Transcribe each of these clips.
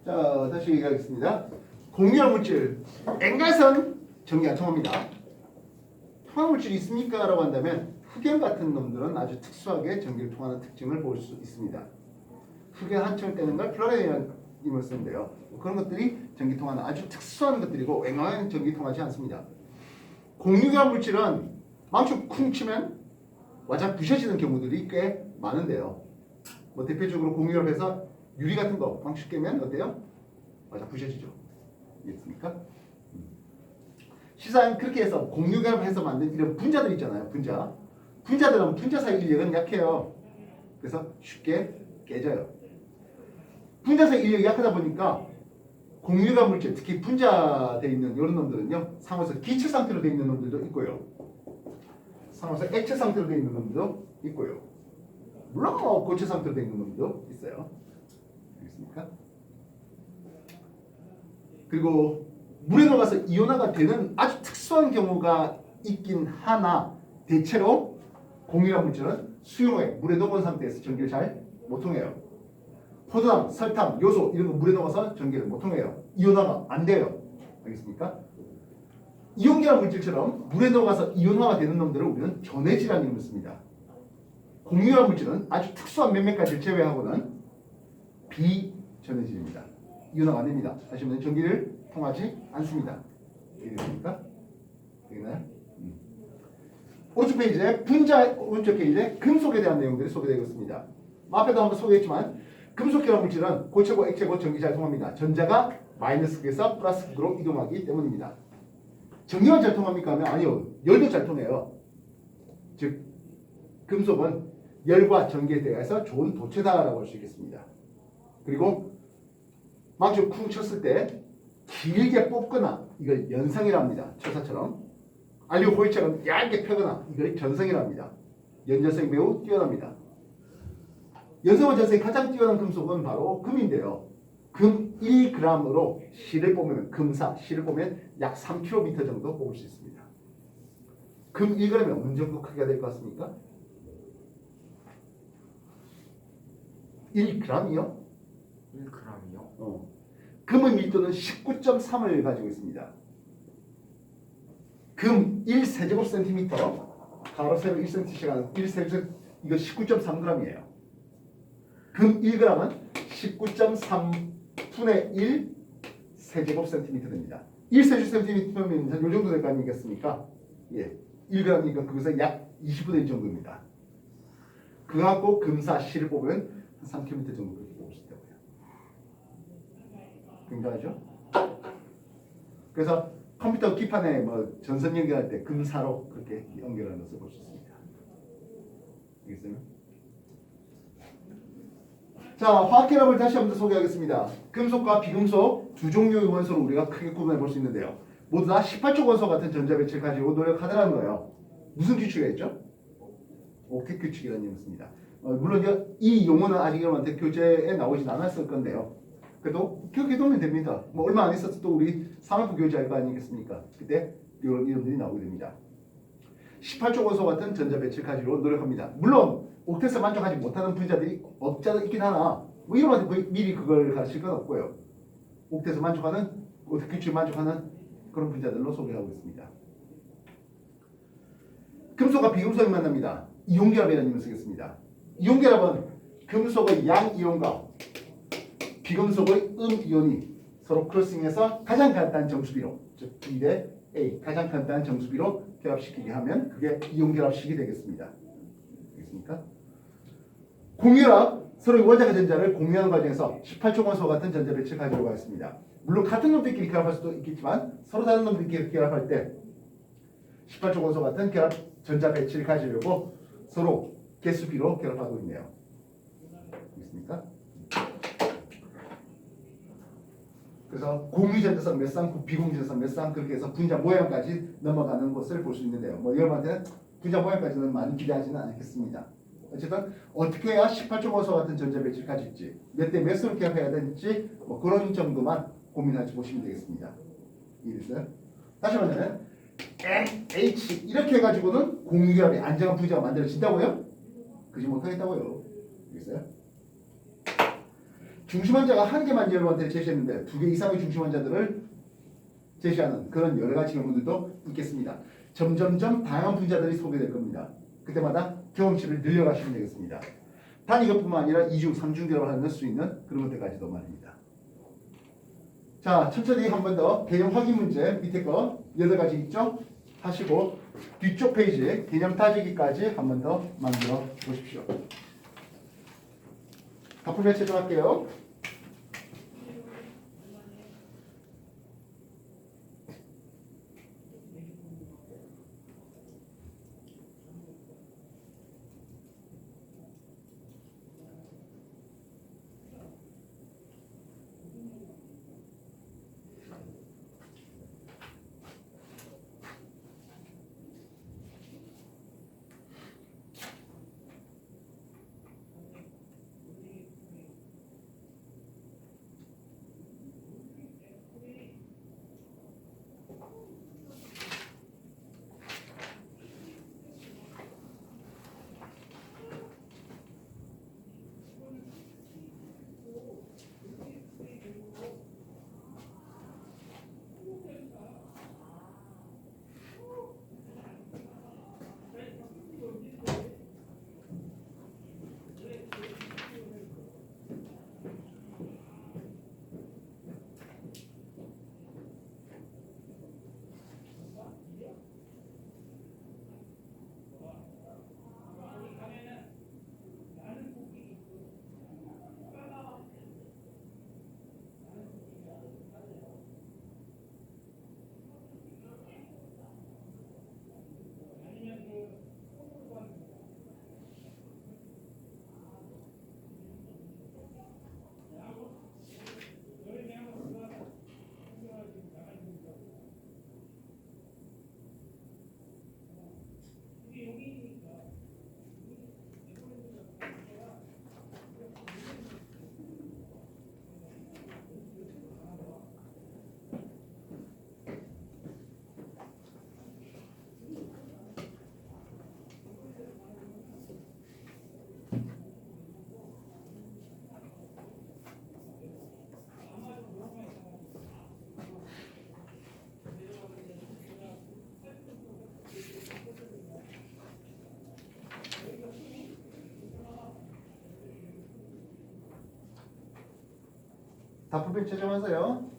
자, 다시 얘기하겠습니다. 공유한 물질, N가선 전기 안 통합니다. 통합 물질이 있습니까? 라고 한다면 흑연 같은 놈들은 아주 특수하게 전기를 통하는 특징을 볼 수 있습니다. 흑연 한층을 떼는 걸 플러레이라는 이름을 쓰는데요. 그런 것들이 전기 통하는 아주 특수한 것들이고 웬만하면 전기 통하지 않습니다. 공유한 물질은 망치 쿵 치면 와작 부셔지는 경우들이 꽤 많은데요. 뭐 대표적으로 공유합에서 유리 같은 거 망치 깨면 어때요? 와작 부셔지죠. 이해했습니까? 시사는 그렇게 해서 공유합해서 만든 이런 분자들 있잖아요. 분자들은 분자 사이 인력은 약해요. 그래서 쉽게 깨져요. 분자 사이 인력이 약하다 보니까 공유합 물질, 특히 분자되어 있는 이런 놈들은요, 상호에서 기체 상태로 되어 있는 놈들도 있고요, 상호에서 액체 상태로 되어 있는 놈들도 있고요, 물론 고체 상태로 되어 있는 놈들도 있어요. 알겠습니까? 그리고 물에 녹아서 이온화가 되는 아주 특수한 경우가 있긴 하나 대체로 공유합 물질은 수용해 물에 녹은 상태에서 전기를 잘 못 통해요. 포도당, 설탕, 요소 이런 거 물에 녹아서 전기를 못 통해요. 이온화가 안 돼요. 알겠습니까? 이온계열 물질처럼 물에 녹아서 이온화가 되는 놈들을 우리는 전해질이라는 이름을 씁니다. 공유합 물질은 아주 특수한 몇몇 가지를 제외하고는 비전해질입니다. 이온화가 안 됩니다. 다시 말해 전기를 통하지 않습니다. 이해되십니까? 되겠나요? 오른쪽 페이지에 분자, 오른쪽 페이지에 금속에 대한 내용들이 소개되고 있습니다. 앞에도 한번 소개했지만 금속결합 물질은 고체고 액체고 전기 잘 통합니다. 전자가 마이너스 극에서 플러스 극으로 이동하기 때문입니다. 전기만 잘 통합니까? 하면 아니요. 열도 잘 통해요. 즉 금속은 열과 전기에 대해서 좋은 도체다라고 할 수 있겠습니다. 그리고 망치를 쿵 쳤을 때 길게 뽑거나 이걸 연상이라 합니다. 철사처럼. 알리오 호일처럼 얇게 펴거나 이걸 전성이라 합니다. 연전성이 매우 뛰어납니다. 연성과 전성이 가장 뛰어난 금속은 바로 금인데요. 금 1g으로 실을 보면 금사 실을 보면 약 3km 정도 뽑을 수 있습니다. 금 1g이 어느 정도 크기가 될 것 같습니까? 1g이요? 1g이요? 금의 밀도는 19.3을 가지고 있습니다. 금 1세제곱센티미터 가로 세로 1cm씩 1세제곱 이거 19.3g이에요. 금 1g은 19.3분의 1 세제곱센티미터 됩니다. 1세제곱센티미터면 이 정도 될 거 아니겠습니까? 예, 1g이니까 그것의 약 20분의 1 정도입니다. 그거 갖고 금사 실을 뽑으면 한 3km 정도 그렇게 뽑을 수 있다고요. 굉장하죠? 그래서 컴퓨터 기판에 뭐 전선 연결할 때 금사로 그렇게 연결하는 것을 볼 수 있습니다. 알겠어요? 자, 화학결합을 다시 한번 소개하겠습니다. 금속과 비금속 두 종류의 원소를 우리가 크게 구분해 볼 수 있는데요. 모두 다 18족 원소 같은 전자 배치를 가지고 노력하더라는 거예요. 무슨 규칙이 있죠? 옥텟 규칙이라는 이름을 씁니다. 물론 이 용어는 아직 여러분한테 교재에 나오진 않았을 건데요. 그래도 기억해두면 됩니다. 뭐 얼마 안 있어서 또 우리 산업부 교재할 거 아니겠습니까? 그때 이런 이름들이 나오게 됩니다. 18족 원소 같은 전자 배치를 가지고 노력합니다. 물론 옥텟에 만족하지 못하는 분자들이 없잖아 있긴 하나 뭐 여러분한테 미리 그걸 가르칠 건 없고요. 옥텟에 만족하는 옥텟 규칙에 만족하는 그런 분자들로 소개하고 있습니다. 금속과 비금속이 만납니다. 이온결합이라는 이름을 쓰겠습니다. 이온결합은 금속의 양이온과 비금속의 음이온이 서로 크로싱해서 가장 간단한 정수비로 즉 B 대 A 가장 간단한 정수비로 결합시키게 하면 그게 이온결합식이 되겠습니다. 알겠습니까? 공유합 서로의 원자가 전자를 공유하는 과정에서 18족 원소 같은 전자 배치를 가지고 있습니다. 물론 같은 놈들끼리 결합할 수도 있겠지만 서로 다른 놈들끼리 결합할 때 18족 원소 같은 결합 전자 배치를 가지려고 서로 개수비로 결합하고 있네요. 알겠습니까? 그래서 공유전자성 몇 쌍, 비공유전자성 몇 쌍 그렇게 해서 분자 모양까지 넘어가는 것을 볼 수 있는데요. 뭐 여러분한테는 분자 모양까지는 많이 기대하지는 않겠습니다. 어쨌든 어떻게 해야 18족 원소 같은 전자 배치를 가질지 몇 대 몇으로 결합해야 되는지 뭐 그런 정도만 고민하지 보시면 되겠습니다. 이해됐어요? 다시 말하면 NH 이렇게 해가지고는 공유결합이 안정한 분자가 만들어진다고요? 그러지 못하겠다고요. 알겠어요? 중심원자가 한 개만 여러분한테 제시했는데 두 개 이상의 중심원자들을 제시하는 그런 여러 가지 경우들도 있겠습니다. 점점점 다양한 분자들이 소개될 겁니다. 그때마다 경험치를 늘려가시면 되겠습니다. 단 이것뿐만 아니라 이중, 삼중 결합을 할 수 있는 그런 것들까지도 말입니다. 자, 천천히 한 번 더 개념 확인 문제 밑에 거 8가지 있죠? 하시고 뒤쪽 페이지 개념 따지기까지 한 번 더 만들어 보십시오. 답변에 체크할게요. 답변 채점하세요.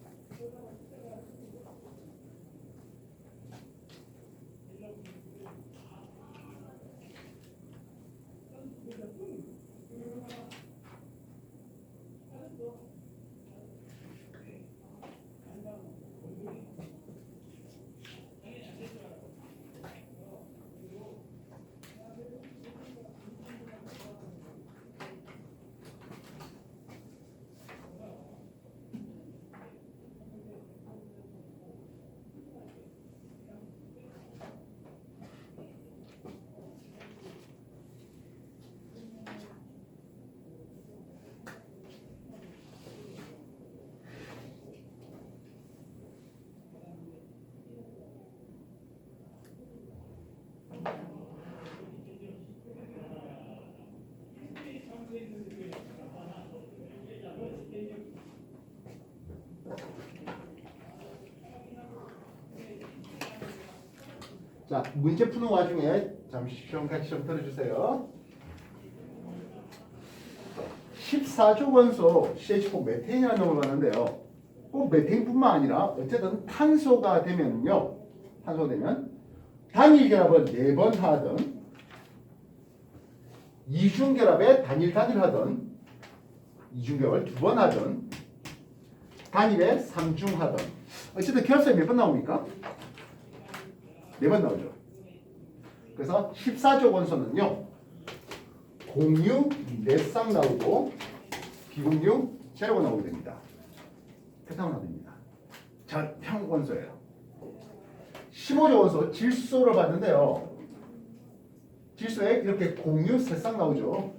자, 문제 푸는 와중에 잠시 좀 같이 좀 들어주세요. 14조 원소 CH4 메테인이라는 놈을 봤는데요. 꼭 메테인뿐만 아니라 어쨌든 탄소가 되면요. 탄소가 되면 단일 결합을 4번 하든 이중 결합에 단일 하든 이중 결합을 2번 하든 단일에 3중 하든 어쨌든 결합선이 몇 번 나옵니까? 4번 나오죠. 그래서 14조 원소는요. 공유 4쌍 나오고 비공유 0가 나오게 됩니다. 패턴은 됩니다. 전평 원소예요. 15조 원소 질소를 봤는데요. 질소에 이렇게 공유 3쌍 나오죠.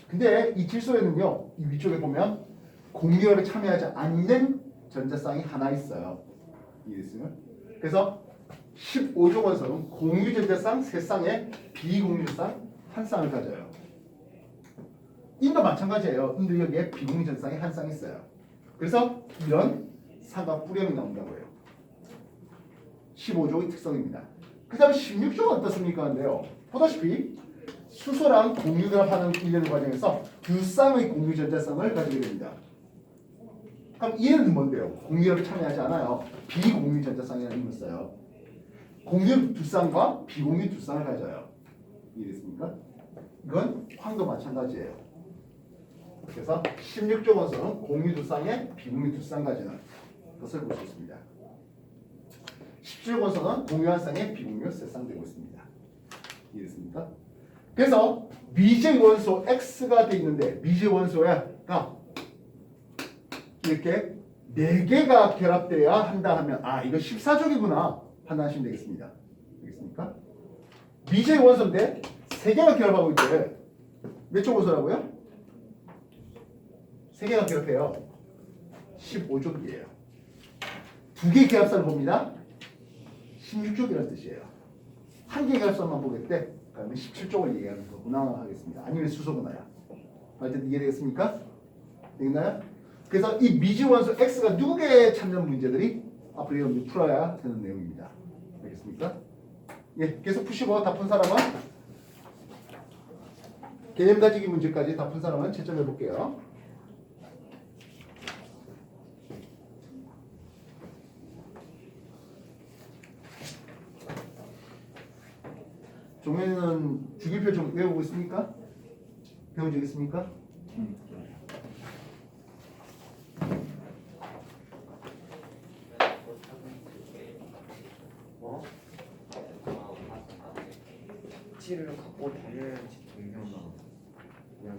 근데 이 질소에는요. 이 위쪽에 보면 공유에 참여하지 않는 전자쌍이 하나 있어요. 이해됐어요? 그래서 15조 원소는 공유 전자쌍 3쌍에 비공유쌍 1쌍을 가져요. 인도 마찬가지예요. 인도 여기에 비공유 전쌍이 한 쌍 있어요. 그래서 이런 삼각부령이 나온다고요. 15족의 특성입니다. 그 다음에 16족은 어떻습니까? 근데요. 보다시피 수소랑 공유결합하는 일련의 과정에서 두 쌍의 공유 전자쌍을 가지게 됩니다. 그럼 얘는 뭔데요? 공유결합에 참여하지 않아요. 비공유 전자쌍이라는 힘을 써요. 공유 두 쌍과 비공유 두 쌍을 가져요. 이해됐습니까? 이건 황도 마찬가지예요. 그래서 16조 원소는 공유 두 쌍에 비공유 두 쌍 가지는 것을 볼 수 있습니다. 17조 원소는 공유 한 쌍에 비공유 세 쌍 되고 있습니다. 이해됐습니까? 그래서 미제 원소 X가 돼 있는데 미제 원소가 이렇게 4개가 결합돼야 한다 하면 이거 14족이구나 판단하시면 되겠습니다. 알겠습니까? 미제 원소인데 3개가 결합하고 있대. 몇 족 원소라고요? 3개가 결합해요. 15족이에요. 2개 결합선을 봅니다. 16족이라는 뜻이에요. 1개 결합선만 보겠대. 그러면 17족을 얘기하는 거구나 하겠습니다. 아니면 수소구나야. 어쨌든 이해되겠습니까? 되겠나요? 그래서 이 미지 원소 X가 누구에 찾는 문제들이 앞으로 여러분들이 풀어야 되는 내용입니다. 알겠습니까? 예, 계속 푸시고 다 푼 사람은 개념 다지기 문제까지 다 푼 사람은 채점해 볼게요. 종현이는 주기표 좀 외우고 있습니까? 배운 적 있습니까? 치를 갖고 다녀야지 동료가 그냥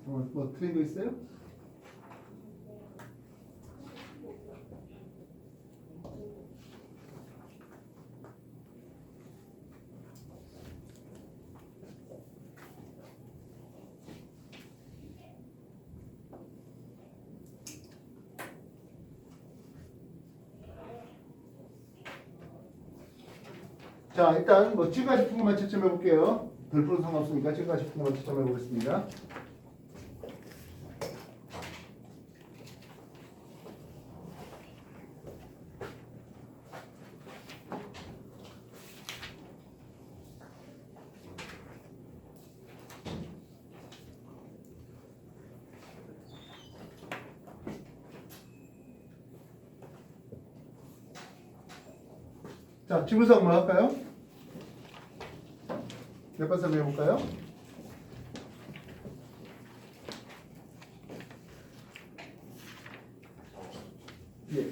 뭐 틀린 거 있어요? 자, 일단 뭐 지금까지 푼 것만 채점해 볼게요. 덜 풀어도 상관없으니까 지금까지 푼 것만 채점해 보겠습니다. 자, 지문서 한번 할까요? 몇 번 설명해 볼까요? 예.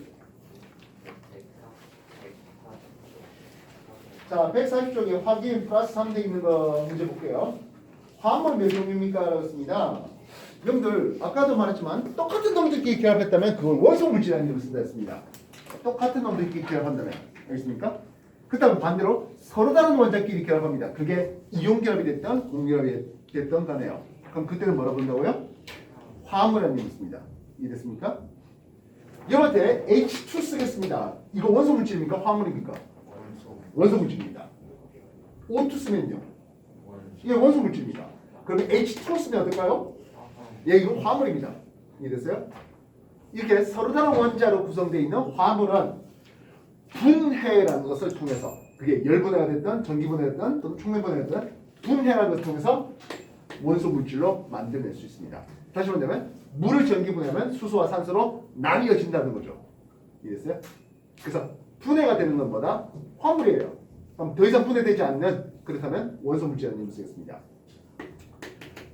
자, 140쪽에 확인 플러스 3 돼 있는 거 문제 볼게요. 화합은 몇 종류입니까? 라고 했습니다. 여러분들 아까도 말했지만 똑같은 놈들끼리 결합했다면 그걸 원소 물질이라는 이름을 쓴다 했습니다. 똑같은 놈들끼리 결합한다면 알겠습니까? 그 다음 반대로 서로 다른 원자끼리 결합합니다. 그게 이온 결합이 됐던 공결합이 됐던 간에요. 그럼 그때는 뭐라고 부른다고요? 화합물이라는 이름이 있습니다. 이해됐습니까? 여러분한테 H2 쓰겠습니다. 이거 원소 물질입니까? 화합물입니까? 원소 물질입니다. O2 쓰면요. 이게 원소 물질입니다. 그러면 H2 쓰면 어떨까요? 예, 이거 화합물입니다. 이해됐어요? 이렇게 서로 다른 원자로 구성되어 있는 화합물은 분해라는 것을 통해서 그게 열분해가 됐든 전기분해가 됐든 또는 촉매분해가 됐든 분해라는 것을 통해서 원소 물질로 만들어낼 수 있습니다. 다시 말하면 물을 전기분해하면 수소와 산소로 나뉘어진다는 거죠. 이해됐어요? 그래서 분해가 되는 것보다 화물이에요. 그럼 더 이상 분해되지 않는 그렇다면 원소 물질이라는 이름을 쓰겠습니다.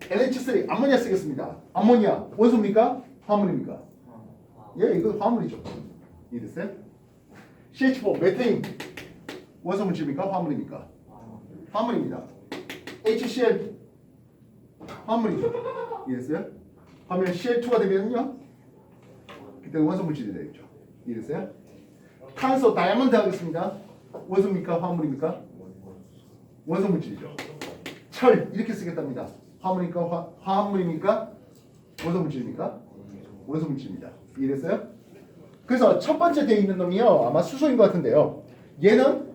NH3 암모니아 쓰겠습니다. 암모니아 원소입니까? 화물입니까? 예, 이건 화물이죠. 이해됐어요? CH4 메테인 원소 물질입니까? 화물입니까? 화물입니다. HCl 화물이죠. 이해됐어요? 화면 CL2가 되면요, 그때 원소 물질이 되겠죠. 이해됐어요? 탄소 다이아몬드 하겠습니다. 원소입니까? 화물입니까? 원소 물질이죠. 철 이렇게 쓰겠답니다. 화물입니까? 화합물입니까? 원소 물질입니까? 원소 물질입니다. 이해됐어요? 그래서 첫 번째 되어 있는 놈이요, 아마 수소인 것 같은데요. 얘는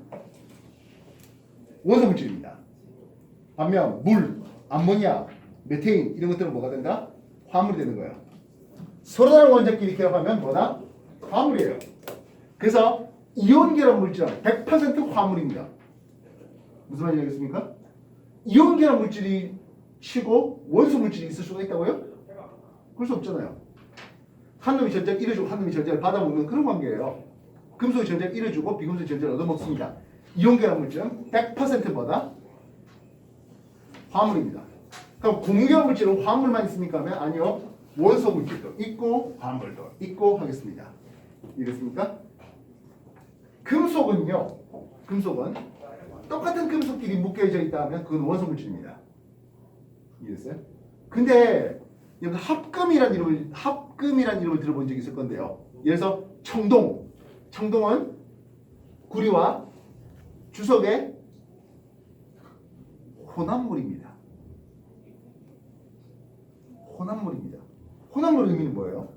원소 물질입니다. 반면 물, 암모니아, 메테인 이런 것들은 뭐가 된다? 화물이 되는 거예요. 서로 다른 원자끼리 결합하면 뭐다? 화물이에요. 그래서 이온 결합 물질은 100% 화물입니다. 무슨 말인지 알겠습니까? 이온 결합 물질이 치고 원소 물질이 있을 수가 있다고요? 그럴 수 없잖아요. 한 놈이 전자를 잃어주고 한 놈이 전자를 받아먹는 그런 관계예요. 금속이 전자를 잃어주고 비금속이 전자를 얻어먹습니다. 이온 결합 물질은 100% 뭐다? 화물입니다. 그럼 공유결합 물질은 화물만 있습니까? 하면 아니요. 원소 물질도 있고 화물도 있고 하겠습니다. 이해됐습니까? 금속은요. 금속은 똑같은 금속끼리 묶여져 있다 하면 그건 원소 물질입니다. 이해됐어요? 근데 여러분 합금이란 이름을 들어본 적이 있을 건데요. 예를 들어서 청동은 구리와 주석의 혼합물입니다. 혼합물입니다. 혼합물 의미는 뭐예요?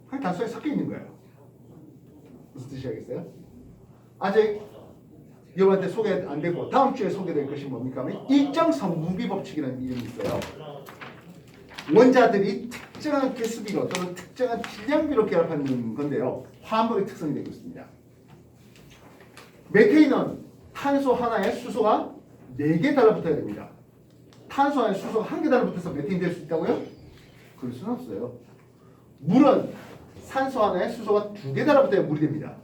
한 단소에 섞여 있는 거예요. 무슨 뜻이 알겠어요? 아직 여러분한테 소개 안 되고 다음 주에 소개될 것이 뭡니까? 하면 일정 성분비 법칙이라는 이름이 있어요. 원자들이 특정한 개수비로 또는 특정한 질량비로 결합하는 건데요. 화합물의 특성이 되고 있습니다. 메테인은 탄소 하나에 수소가 4개 달라붙어야 됩니다. 탄소 안에 수소가 1개 달라붙어서 메테인 될 수 있다고요? 그럴 수는 없어요. 물은 산소 하나에 수소가 2개 달라붙어야 물이 됩니다.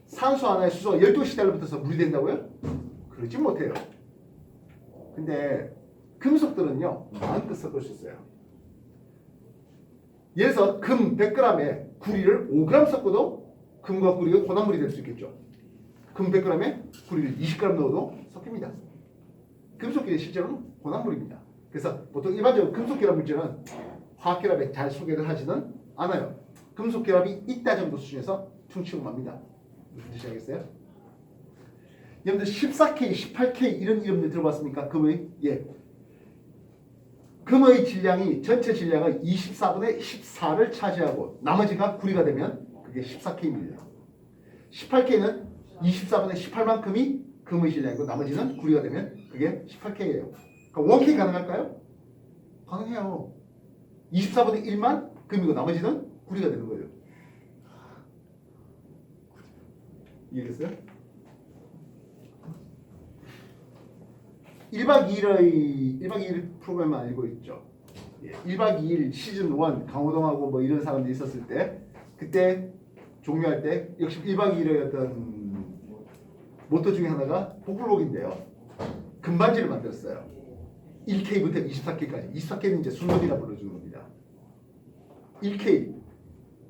산소 하나에 수소가 12개 달라붙어서 물이 된다고요? 그러지 못해요. 근데 금속들은요, 마음껏 섞을 수 있어요. 예를 들어서 금 100g에 구리를 5g 섞어도 금과 구리가 혼합물이 될 수 있겠죠. 금 100g에 구리를 20g 넣어도 섞입니다. 금속끼리 실제로는 혼합물입니다. 그래서 보통 일반적으로 금속결합 물질은 화학결합에 잘 소개를 하지는 않아요. 금속결합이 있다 정도 수준에서 퉁치고 맙니다. 무슨 뜻이 알겠어요? 여러분들 14K, 18K 이런 이름들 들어봤습니까? 금의? 예. 금의 질량이 전체 질량의 24분의 14를 차지하고 나머지가 구리가 되면 그게 14K입니다. 18K는 24분의 18만큼이 금의 질량이고 나머지는 구리가 되면 그게 18K예요. 그러니까 1K 가능할까요? 가능해요. 24분의 1만 금이고 나머지는 구리가 되는 거예요. 이해됐어요? 1박 2일 프로그램만 알고 있죠. 예, 1박 2일 시즌 1 강호동하고 뭐 이런 사람들이 있었을 때 그때 종료할 때 역시 1박 2일의 어떤 모토 중에 하나가 복불복인데요. 금반지를 만들었어요. 1K부터 24K까지. 24K는 이제 순서비라 불러주는 겁니다. 1K.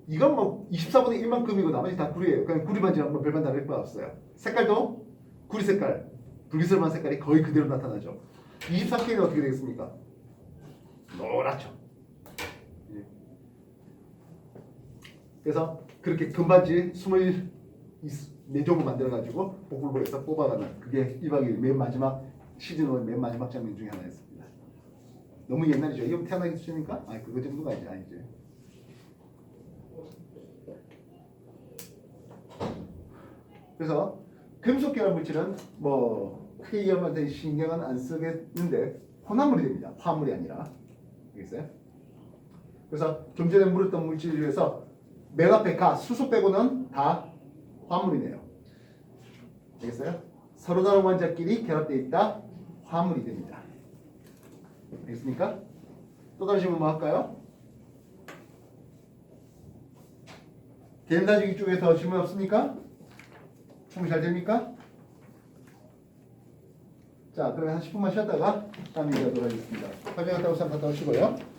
이건 뭐 24분의 1만 금이고 나머지 다 구리예요. 그냥 구리 반지랑 뭐 별반 다를 바 없어요. 색깔도 구리 색깔, 불기스름한 색깔이 거의 그대로 나타나죠. 24K는 어떻게 되겠습니까? 노랗죠. 그래서 그렇게 금반지 24종을 만들어가지고 복불복에서 뽑아가는 그게 1박 2일 맨 마지막 시즌1 맨 마지막 장면 중에 하나였습니다. 너무 옛날이죠. 이건 태어나기 수준입니까? 아니 그거 정도가 아니지. 그래서 금속 계열 물질은 뭐 크게 얘기하면 신경은 안 쓰겠는데 혼합물이 됩니다. 화합물이 아니라. 알겠어요? 그래서 좀 전에 물었던 물질 중에서 맨 앞에 가 수소 빼고는 다 화합물이네요. 알겠어요? 서로 다른 원자끼리 결합되어 있다. 화합물이 됩니다. 알겠습니까? 또 다른 질문 뭐 할까요? 계산사주기 쪽에서 질문 없습니까? 충분히 잘 됩니까? 자, 그러면 한 10분만 쉬었다가 다음 얘기하도록 하겠습니다. 화장 갔다 오시면 갔다 오시고요.